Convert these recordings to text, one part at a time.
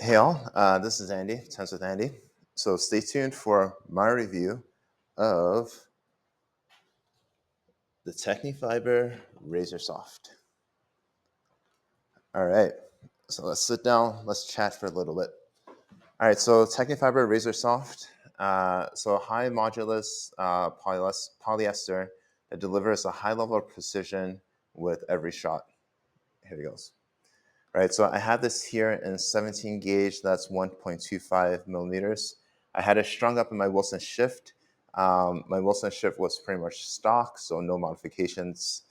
Hey all, this is Andy, Tense with Andy. So stay tuned for my review of the Tecnifibre Razor Soft. All right, so let's sit down, let's chat for a little bit. All right, so Tecnifibre Razor Soft, so high modulus polyester that delivers a high level of precision with every shot. Here it goes. All right, so I had this here in 17 gauge, that's 1.25 millimeters. I had it strung up in my Wilson shift. My Wilson shift was pretty much stock, so no modifications.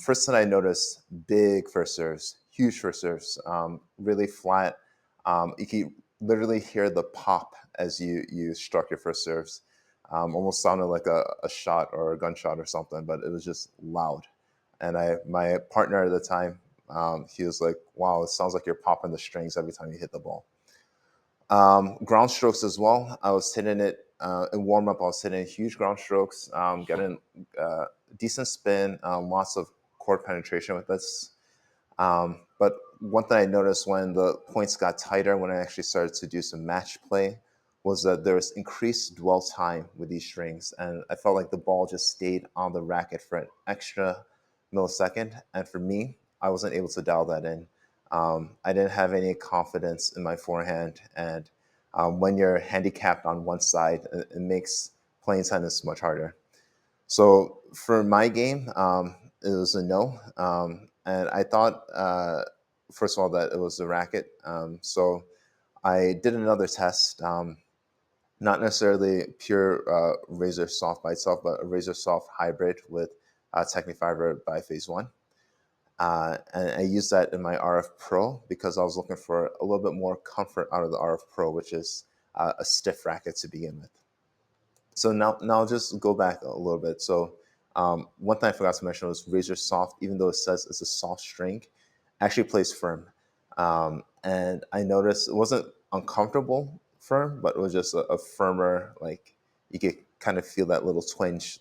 First thing I noticed, big first serves, huge first serves, really flat. You can literally hear the pop as you struck your first serves. Almost sounded like a shot or a gunshot or something, but it was just loud. And my partner at the time, he was like, "Wow, it sounds like you're popping the strings every time you hit the ball." Ground strokes as well. I was hitting it in warm up. I was hitting huge ground strokes, getting decent spin, lots of court penetration with this. But one thing I noticed when the points got tighter, when I actually started to do some match play, was that there was increased dwell time with these strings, and I felt like the ball just stayed on the racket for an extra millisecond. And for me, I wasn't able to dial that in. I didn't have any confidence in my forehand, and when you're handicapped on one side, it makes playing tennis much harder. So for my game, it was a no. And I thought, first of all, that it was the racket. So I did another test, not necessarily pure Razor Soft by itself, but a Razor Soft hybrid with Tecnifibre by Phase 1. And I used that in my RF Pro because I was looking for a little bit more comfort out of the RF Pro, which is a stiff racket to begin with. So now I'll just go back a little bit. So one thing I forgot to mention was Razor Soft, even though it says it's a soft string, actually plays firm. And I noticed it wasn't uncomfortable firm, but it was just a firmer, like you could kind of feel that little twinge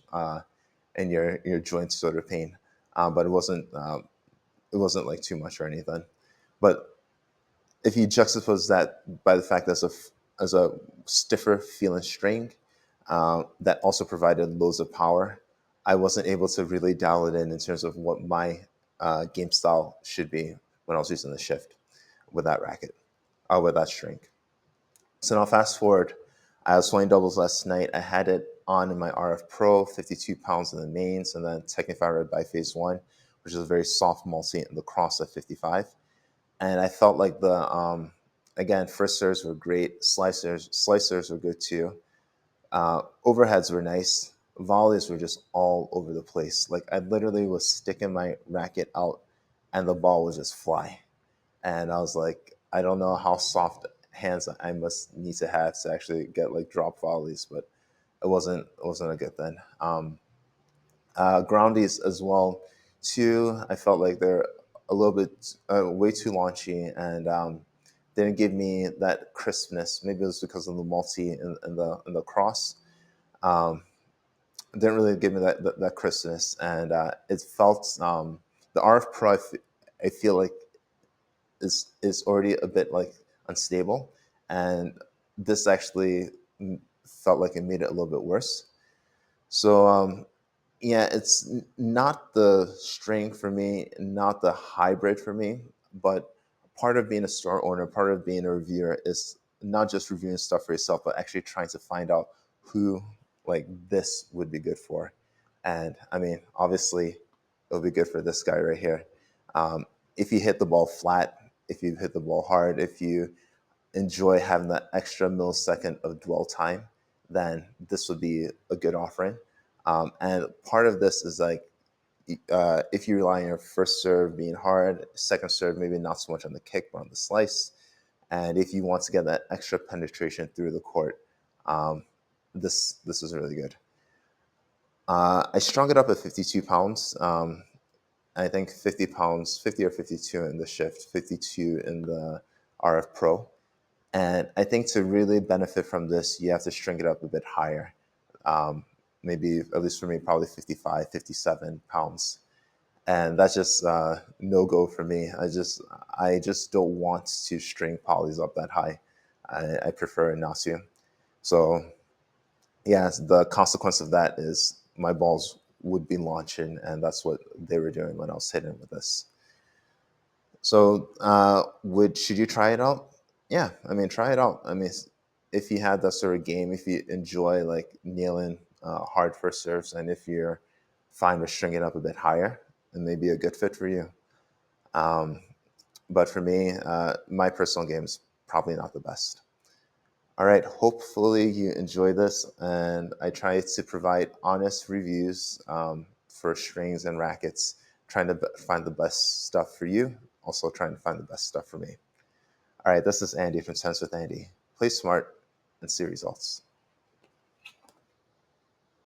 in your joints sort of pain. But it wasn't like too much or anything. But if you juxtapose that by the fact that as a stiffer feeling string that also provided loads of power, I wasn't able to really dial it in terms of what my game style should be when I was using the shift with that racket or with that string. So now fast forward, I was playing doubles last night. I had it on in my RF Pro, 52 pounds in the mains, and then Tecnifibre by Phase 1, which is a very soft multi in the cross at 55. And I felt like again, first serves were great, slicers were good too. Overheads were nice. Volleys were just all over the place. Like I literally was sticking my racket out, and the ball would just fly. And I was like, I don't know how soft hands I must need to have to actually get like drop volleys, but it wasn't a good thing. Groundies as well, too. I felt like they're a little bit way too launchy and didn't give me that crispness. Maybe it was because of the multi in the cross. Um, didn't really give me that crispness, and it felt the RF Pro. I feel like is already a bit like unstable, and this actually felt like it made it a little bit worse. So yeah, it's not the string for me, not the hybrid for me, but part of being a store owner, part of being a reviewer is not just reviewing stuff for yourself, but actually trying to find out who like this would be good for. And I mean, obviously, it'll be good for this guy right here. If you hit the ball flat, if you hit the ball hard, if you enjoy having that extra millisecond of dwell time, then this would be a good offering. And part of this is like if you rely on your first serve being hard, second serve maybe not so much on the kick but on the slice, and if you want to get that extra penetration through the court, um, this is really good. I strung it up at 52 pounds. I think 50 pounds, 50 or 52 in the shift, 52 in the RF Pro. And I think to really benefit from this, you have to string it up a bit higher. Um, Maybe, at least for me, probably 55, 57 pounds. and that's just no go for me. I just don't want to string polys up that high. I prefer not to. So yeah, the consequence of that is my balls would be launching, and that's what they were doing when I was hitting with this. So, would should you try it out? Yeah, I mean, try it out. I mean, if you had that sort of game, if you enjoy like nailing hard first serves, and if you're fine with stringing it up a bit higher, it may be a good fit for you. Um, but for me, my personal game is probably not the best. All right, hopefully you enjoy this, and I try to provide honest reviews for strings and rackets, trying to find the best stuff for you, also trying to find the best stuff for me. All right, this is Andy from Sense with Andy. Play smart and see results.